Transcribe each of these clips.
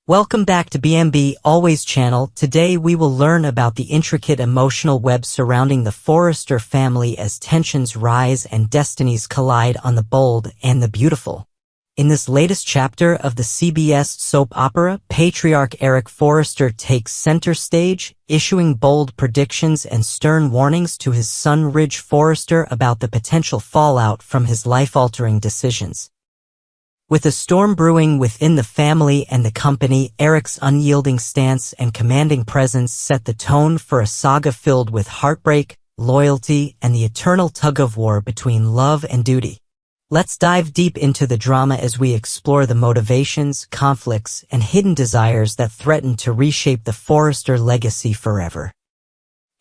Welcome back to BMB Always channel. Today we will learn about the intricate emotional web surrounding the Forrester family as tensions rise and destinies collide on the bold and the beautiful. In this latest chapter of the CBS soap opera, patriarch Eric Forrester takes center stage, issuing bold predictions and stern warnings to his son Ridge Forrester about the potential fallout from his life-altering decisions. With a storm brewing within the family and the company, Eric's unyielding stance and commanding presence set the tone for a saga filled with heartbreak, loyalty, and the eternal tug-of-war between love and duty. Let's dive deep into the drama as we explore the motivations, conflicts, and hidden desires that threaten to reshape the Forrester legacy forever.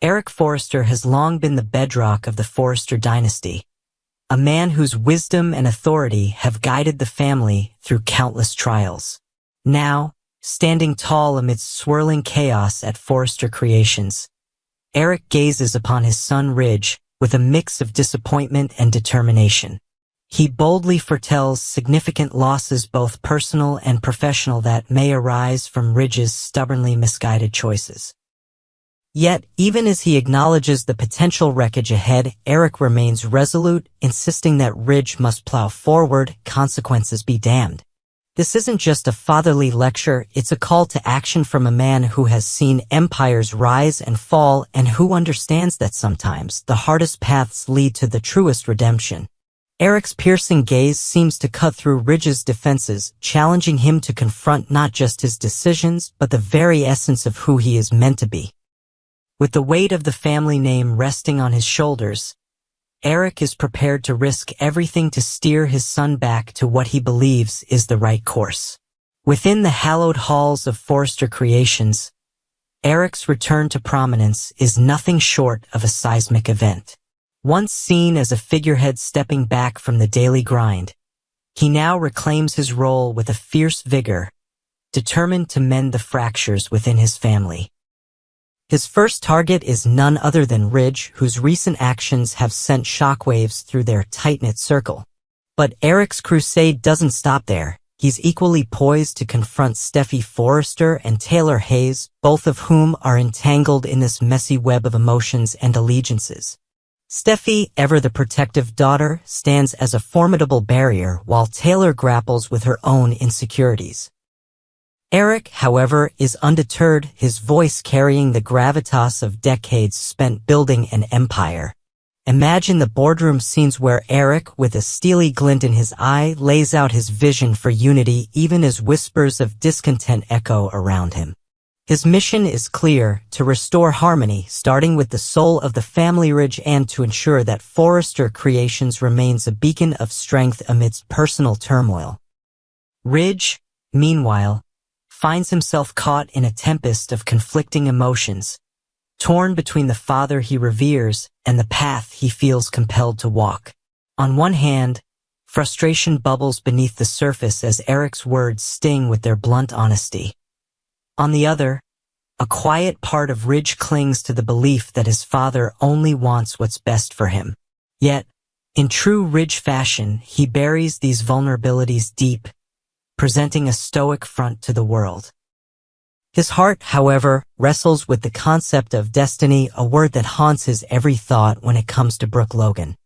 Eric Forrester has long been the bedrock of the Forrester dynasty, a man whose wisdom and authority have guided the family through countless trials. Now, standing tall amidst swirling chaos at Forrester Creations, Eric gazes upon his son Ridge with a mix of disappointment and determination. He boldly foretells significant losses, both personal and professional, that may arise from Ridge's stubbornly misguided choices. Yet, even as he acknowledges the potential wreckage ahead, Eric remains resolute, insisting that Ridge must plow forward, consequences be damned. This isn't just a fatherly lecture, it's a call to action from a man who has seen empires rise and fall and who understands that sometimes the hardest paths lead to the truest redemption. Eric's piercing gaze seems to cut through Ridge's defenses, challenging him to confront not just his decisions but the very essence of who he is meant to be. With the weight of the family name resting on his shoulders, Eric is prepared to risk everything to steer his son back to what he believes is the right course. Within the hallowed halls of Forrester Creations, Eric's return to prominence is nothing short of a seismic event. Once seen as a figurehead stepping back from the daily grind, he now reclaims his role with a fierce vigor, determined to mend the fractures within his family. His first target is none other than Ridge, whose recent actions have sent shockwaves through their tight-knit circle. But Eric's crusade doesn't stop there. He's equally poised to confront Steffy Forrester and Taylor Hayes, both of whom are entangled in this messy web of emotions and allegiances. Steffy, ever the protective daughter, stands as a formidable barrier while Taylor grapples with her own insecurities. Eric, however, is undeterred, his voice carrying the gravitas of decades spent building an empire. Imagine the boardroom scenes where Eric, with a steely glint in his eye, lays out his vision for unity even as whispers of discontent echo around him. His mission is clear: to restore harmony, starting with the soul of the family Ridge, and to ensure that Forrester Creations remains a beacon of strength amidst personal turmoil. Ridge, meanwhile, finds himself caught in a tempest of conflicting emotions, torn between the father he reveres and the path he feels compelled to walk. On one hand, frustration bubbles beneath the surface as Eric's words sting with their blunt honesty. On the other, a quiet part of Ridge clings to the belief that his father only wants what's best for him. Yet, in true Ridge fashion, he buries these vulnerabilities deep, presenting a stoic front to the world. His heart, however, wrestles with the concept of destiny, a word that haunts his every thought when it comes to Brooke Logan.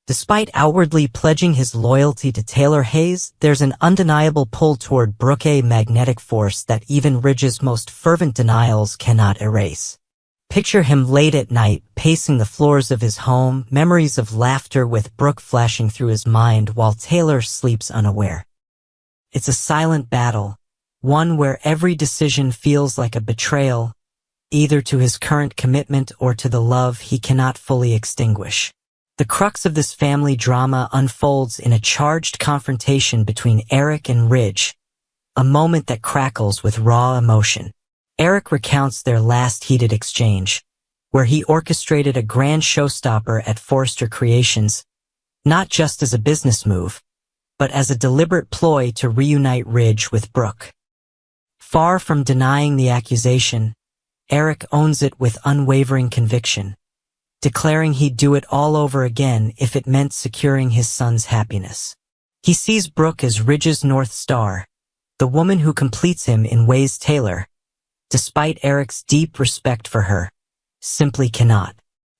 Despite outwardly pledging his loyalty to Taylor Hayes, there's an undeniable pull toward Brooke, a magnetic force that even Ridge's most fervent denials cannot erase. Picture him late at night, pacing the floors of his home, memories of laughter with Brooke flashing through his mind while Taylor sleeps unaware. It's a silent battle, one where every decision feels like a betrayal, either to his current commitment or to the love he cannot fully extinguish. The crux of this family drama unfolds in a charged confrontation between Eric and Ridge, a moment that crackles with raw emotion. Eric recounts their last heated exchange, where he orchestrated a grand showstopper at Forrester Creations, not just as a business move, but as a deliberate ploy to reunite Ridge with Brooke. Far from denying the accusation, Eric owns it with unwavering conviction, declaring he'd do it all over again if it meant securing his son's happiness. He sees Brooke as Ridge's North Star, The woman who completes him in ways Taylor, despite Eric's deep respect for her, simply cannot.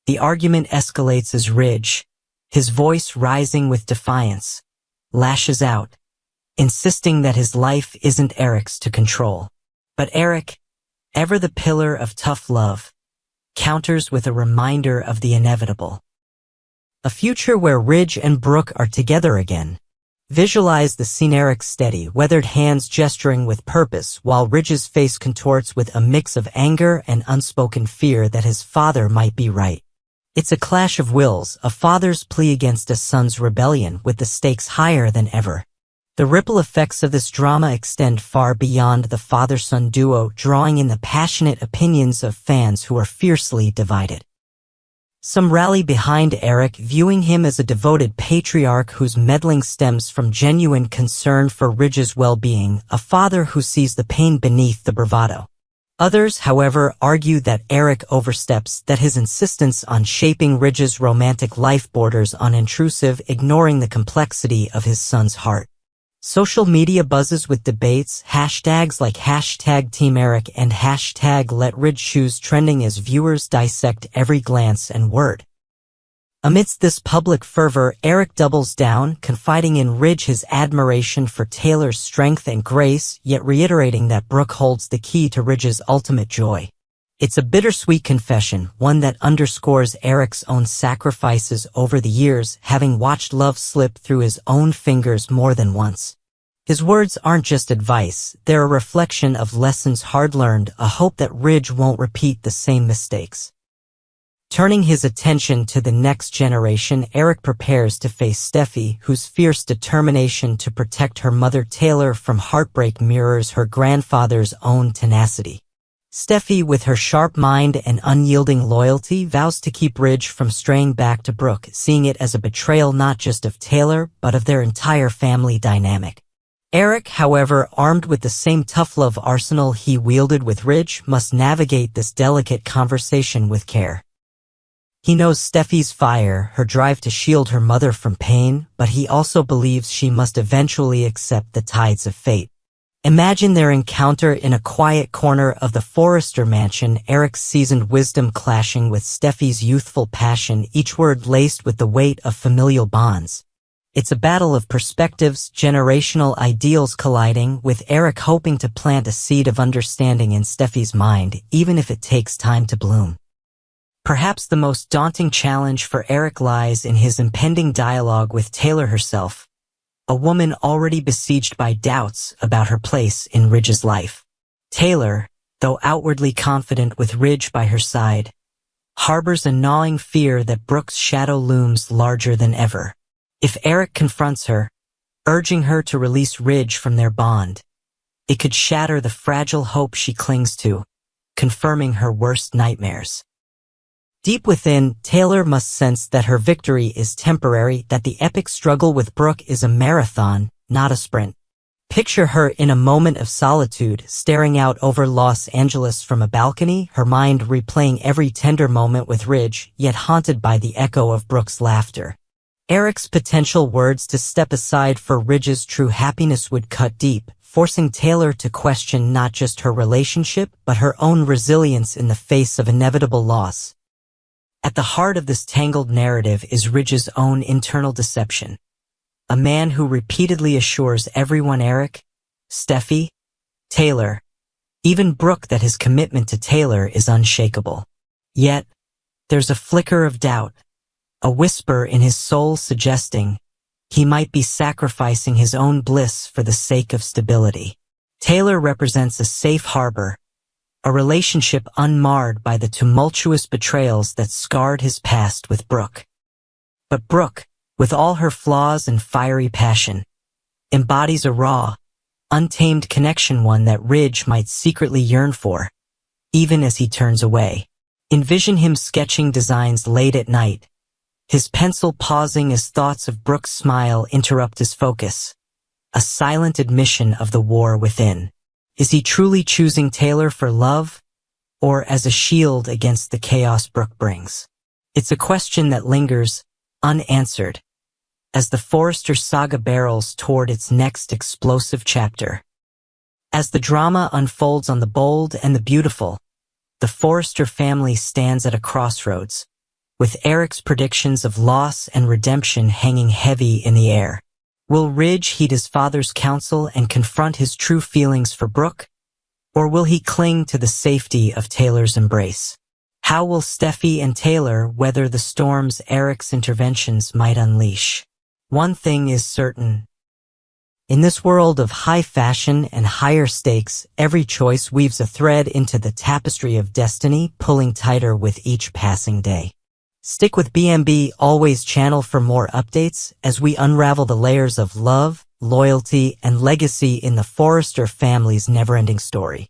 The argument escalates as Ridge, his voice rising with defiance, lashes out, insisting that his life isn't Eric's to control. But Eric, ever the pillar of tough love, counters with a reminder of the inevitable. A future where Ridge and Brooke are together again. Visualize the scene: Eric's steady, weathered hands gesturing with purpose, while Ridge's face contorts with a mix of anger and unspoken fear that his father might be right. It's a clash of wills, a father's plea against a son's rebellion, with the stakes higher than ever. The ripple effects of this drama extend far beyond the father-son duo, drawing in the passionate opinions of fans who are fiercely divided. Some rally behind Eric, viewing him as a devoted patriarch whose meddling stems from genuine concern for Ridge's well-being, a father who sees the pain beneath the bravado. Others, however, argue that Eric oversteps, that his insistence on shaping Ridge's romantic life borders on intrusive, ignoring the complexity of his son's heart. Social media buzzes with debates, hashtags like #TeamEric and #LetRidgeChoose trending as viewers dissect every glance and word. Amidst this public fervor, Eric doubles down, confiding in Ridge his admiration for Taylor's strength and grace, yet reiterating that Brooke holds the key to Ridge's ultimate joy. It's a bittersweet confession, one that underscores Eric's own sacrifices over the years, having watched love slip through his own fingers more than once. His words aren't just advice, they're a reflection of lessons hard-learned, a hope that Ridge won't repeat the same mistakes. Turning his attention to the next generation, Eric prepares to face Steffy, whose fierce determination to protect her mother Taylor from heartbreak mirrors her grandfather's own tenacity. Steffy, with her sharp mind and unyielding loyalty, vows to keep Ridge from straying back to Brooke, seeing it as a betrayal not just of Taylor, but of their entire family dynamic. Eric, however, armed with the same tough love arsenal he wielded with Ridge, must navigate this delicate conversation with care. He knows Steffy's fire, her drive to shield her mother from pain, but he also believes she must eventually accept the tides of fate. Imagine their encounter in a quiet corner of the Forrester mansion, Eric's seasoned wisdom clashing with Steffy's youthful passion, each word laced with the weight of familial bonds. It's a battle of perspectives, generational ideals colliding, with Eric hoping to plant a seed of understanding in Steffy's mind, even if it takes time to bloom. Perhaps the most daunting challenge for Eric lies in his impending dialogue with Taylor herself, a woman already besieged by doubts about her place in Ridge's life. Taylor, though outwardly confident with Ridge by her side, harbors a gnawing fear that Brooke's shadow looms larger than ever. If Eric confronts her, urging her to release Ridge from their bond, it could shatter the fragile hope she clings to, confirming her worst nightmares. Deep within, Taylor must sense that her victory is temporary, that the epic struggle with Brooke is a marathon, not a sprint. Picture her in a moment of solitude, staring out over Los Angeles from a balcony, her mind replaying every tender moment with Ridge, yet haunted by the echo of Brooke's laughter. Eric's potential words to step aside for Ridge's true happiness would cut deep, forcing Taylor to question not just her relationship, but her own resilience in the face of inevitable loss. At the heart of this tangled narrative is Ridge's own internal deception. A man who repeatedly assures everyone, Eric, Steffy, Taylor, even Brooke, that his commitment to Taylor is unshakable. Yet, there's a flicker of doubt, a whisper in his soul suggesting he might be sacrificing his own bliss for the sake of stability. Taylor represents a safe harbor, a relationship unmarred by the tumultuous betrayals that scarred his past with Brooke. But Brooke, with all her flaws and fiery passion, embodies a raw, untamed connection, one that Ridge might secretly yearn for, even as he turns away. Envision him sketching designs late at night, his pencil pausing as thoughts of Brooke's smile interrupt his focus, a silent admission of the war within. Is he truly choosing Taylor for love, or as a shield against the chaos Brooke brings? It's a question that lingers, unanswered, as the Forrester saga barrels toward its next explosive chapter. As the drama unfolds on The Bold and the Beautiful, the Forrester family stands at a crossroads, with Eric's predictions of loss and redemption hanging heavy in the air. Will Ridge heed his father's counsel and confront his true feelings for Brooke? Or will he cling to the safety of Taylor's embrace? How will Steffy and Taylor weather the storms Eric's interventions might unleash? One thing is certain. In this world of high fashion and higher stakes, every choice weaves a thread into the tapestry of destiny, pulling tighter with each passing day. Stick with BMB Always channel for more updates as we unravel the layers of love, loyalty, and legacy in the Forrester family's never-ending story.